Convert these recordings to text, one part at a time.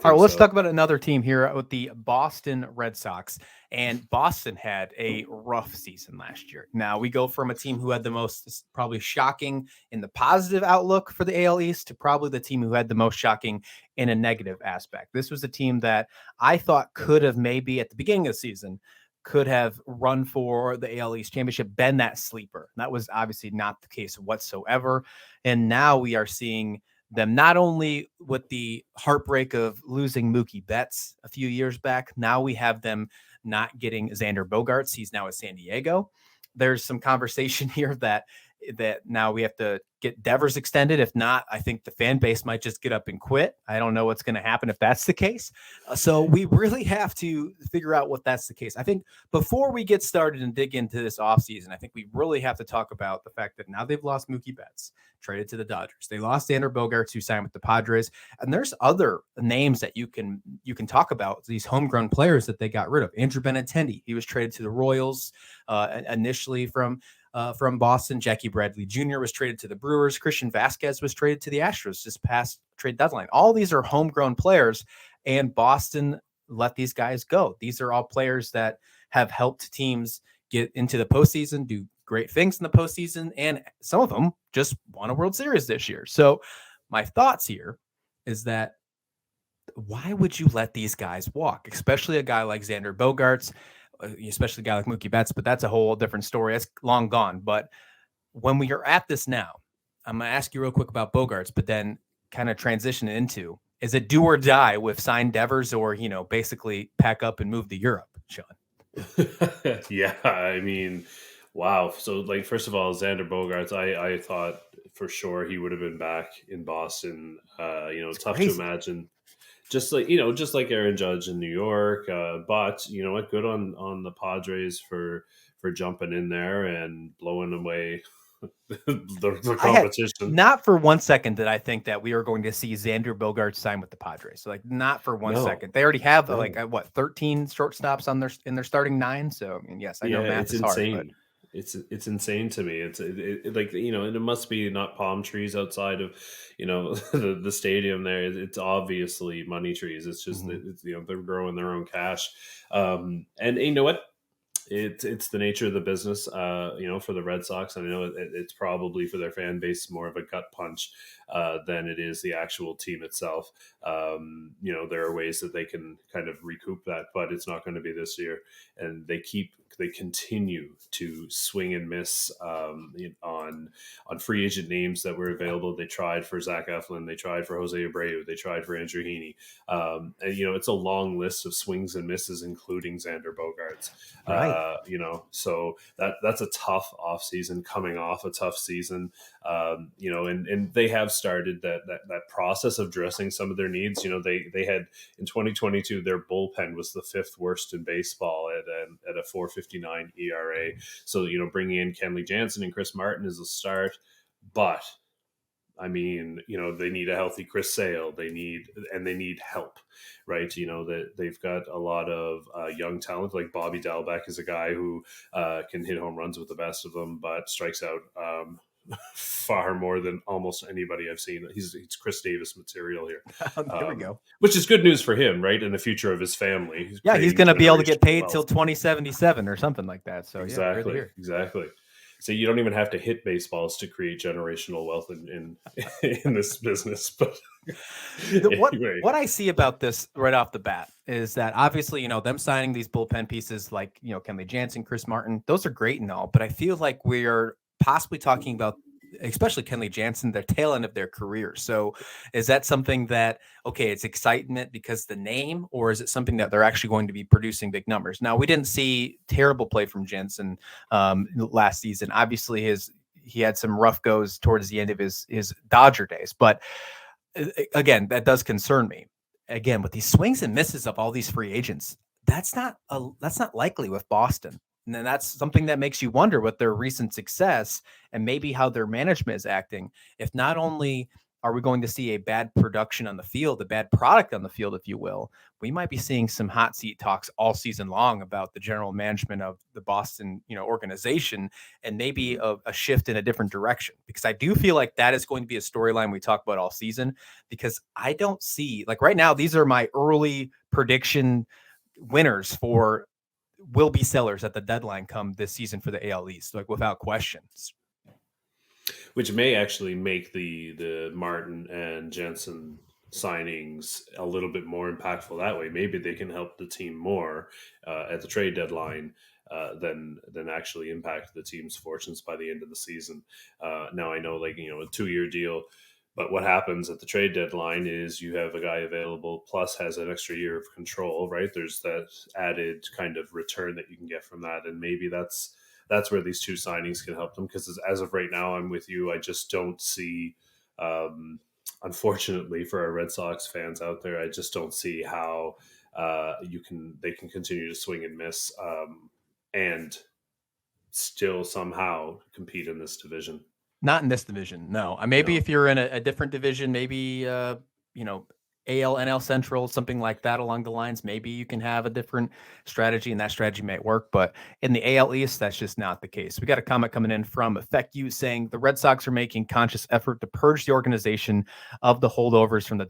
All right, think let's so. talk about another team here with the Boston Red Sox. And Boston had a rough season last year. Now we go from a team who had the most probably shocking in the positive outlook for the AL East to probably the team who had the most shocking in a negative aspect. This was a team that I thought could have maybe at the beginning of the season could have run for the AL East championship, been that sleeper. That was obviously not the case whatsoever. And now we are seeing them not only with the heartbreak of losing Mookie Betts a few years back, now we have them not getting Xander Bogaerts. He's now at San Diego. There's some conversation here that now we have to get Devers extended. If not, I think the fan base might just get up and quit. I don't know what's going to happen if that's the case. So we really have to figure out what that's the case. I think before we get started and dig into this offseason, I think we really have to talk about the fact that now they've lost Mookie Betts, traded to the Dodgers. They lost Xander Bogaerts, who signed with the Padres, and there's other names that you can talk about. These homegrown players that they got rid of. Andrew Benintendi, he was traded to the Royals initially from Boston. Jackie Bradley Jr. was traded to the Brewers. Christian Vasquez was traded to the Astros just past trade deadline. All these are homegrown players, and Boston let these guys go. These are all players that have helped teams get into the postseason, do great things in the postseason, and some of them just won a World Series this year. So my thoughts here is that why would you let these guys walk, especially a guy like Xander Bogaerts, especially a guy like Mookie Betts, but that's a whole different story. That's long gone. But when we are at this now, I'm going to ask you real quick about Bogaerts, but then kind of transition into, is it do or die with signed Devers or, basically pack up and move to Europe, Sean? Yeah, I mean, wow. So, like, first of all, Xander Bogarts, I thought for sure he would have been back in Boston. It's Tough to crazy. imagine. Just like Aaron Judge in New York. But you know what? Good on the Padres for jumping in there and blowing away the I had competition. not for 1 second did I think that we were going to see Xander Bogaerts sign with the Padres. So, like, not for one No, second. They already have no. 13 shortstops on their starting nine. So, I mean, yes, I know Yeah, math it's is hard, but insane. It's insane to me. Like and it must be not palm trees outside of the stadium there. It's obviously money trees. It's just mhm. that they're growing their own cash. And you know what? It's the nature of the business, for the Red Sox. And I know it's probably for their fan base more of a gut punch than it is the actual team itself. There are ways that they can kind of recoup that, but it's not going to be this year. And they continue to swing and miss on free agent names that were Yeah, available. They tried for Zach Eflin, they tried for Jose Abreu, they tried for Andrew Heaney, and it's a long list of swings and misses, including Xander Bogaerts. right. So that's a tough off season, coming off a tough season. And they have started that process of addressing some of their needs. They had in 2022 their bullpen was the fifth worst in baseball at a 4.59 ERA. So bringing in Kenley Jansen and Chris Martin is a start, but I mean, they need a healthy Chris Sale. They need help, right? That they've got a lot of young talent. Like Bobby Dalbec is a guy who can hit home runs with the best of them, but strikes out far more than almost anybody I've seen. He's Chris Davis material here, There we go. which is good news for him, right? And the future of his family. He's Yeah, he's creating going to be able to get generational paid till wealth. 2077 or something like that. So, yeah, good to Exactly, hear. exactly. So you don't even have to hit baseballs to create generational wealth in this business. But What anyway, what I see about this right off the bat is that obviously, them signing these bullpen pieces like, Kenley Jansen, Chris Martin, those are great and all, but I feel like we are possibly talking about, especially Kenley Jansen, their tail end of their career. So is that something that, okay, it's excitement because the name, or is it something that they're actually going to be producing big numbers? Now, we didn't see terrible play from Jansen last season. Obviously, he had some rough goes towards the end of his Dodger days, but again, that does concern me. Again, with these swings and misses of all these free agents, that's not likely with Boston. And then that's something that makes you wonder with their recent success and maybe how their management is acting. If not only are we going to see a bad production on the field, a bad product on the field, if you will? We might be seeing some hot seat talks all season long about the general management of the Boston, organization, and maybe Mhm. a shift in a different direction. Because I do feel like that is going to be a storyline we talk about all season. Because I don't see, like, right now, these are my early prediction winners for will be sellers at the deadline come this season for the AL East, like without questions. Which may actually make the Martin and Jensen signings a little bit more impactful that way. Maybe they can help the team more at the trade deadline than actually impact the team's fortunes by the end of the season. Now I know, like, a 2 year deal. But what happens at the trade deadline is you have a guy available plus has an extra year of control, right? There's that added kind of return that you can get from that. And maybe that's where these two signings can help them, because as of right now, I'm with you. I just don't see, unfortunately for our Red Sox fans out there, I just don't see how they can continue to swing and miss and still somehow compete in this division. Not in this division, no. Maybe No. if you're in a different division, maybe you know, AL, NL Central, something like that along the lines, maybe you can have a different strategy and that strategy might work. But in the AL East, that's just not the case. We got a comment coming in from Effect You saying the Red Sox are making conscious effort to purge the organization of the holdovers from the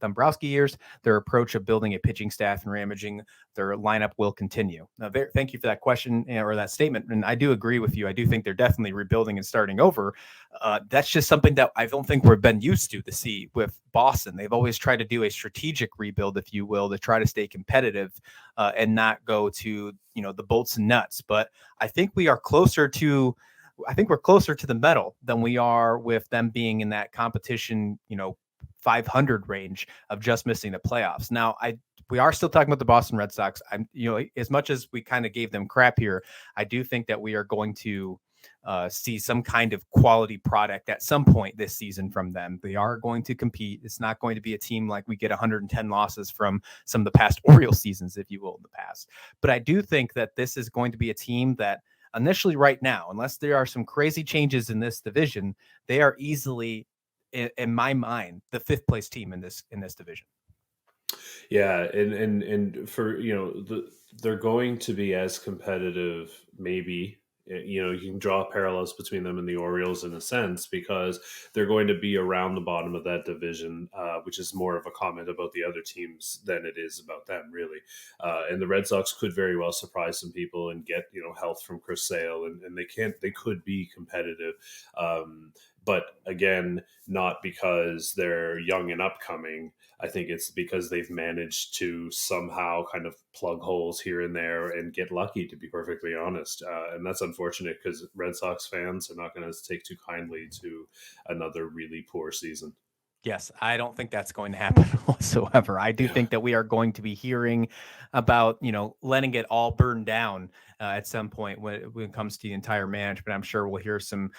Dombrowski years. Their approach of building a pitching staff and reimaging their lineup will continue. Thank you for that question, or that statement. And I do agree with you. I do think they're definitely rebuilding and starting over. That's just something that I don't think we've been used to see with Boston. They've always tried to do a strategic rebuild, if you will, to try to stay competitive and not go to the bolts and nuts. But I think we are closer to. I think we're closer to the metal than we are with them being in that competition, 500 range of just missing the playoffs. Now, we are still talking about the Boston Red Sox. As much as we kind of gave them crap here, I do think that we are going to see some kind of quality product at some point this season from them. They are going to compete. It's not going to be a team like we get 110 losses from some of the past Orioles seasons, if you will, in the past. But I do think that this is going to be a team that initially right now, unless there are some crazy changes in this division, they are easily, in my mind, the fifth place team in this division. Yeah, and for they're going to be as competitive, maybe. You can draw parallels between them and the Orioles in a sense, because they're going to be around the bottom of that division, which is more of a comment about the other teams than it is about them, really. And the Red Sox could very well surprise some people and get health from Chris Sale, and they could be competitive. But again, not because they're young and upcoming. I think it's because they've managed to somehow kind of plug holes here and there and get lucky, to be perfectly honest. And that's unfortunate, because Red Sox fans are not going to take too kindly to another really poor season. Yes, I don't think that's going to happen whatsoever. I do Yeah. think that we are going to be hearing about, letting it all burn down at some point when it comes to the entire management. I'm sure we'll hear some,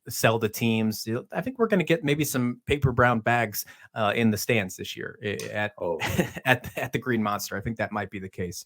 sell the teams. I think we're going to get maybe some paper brown bags in the stands this year at Oh, at the Green Monster. I think that might be the case.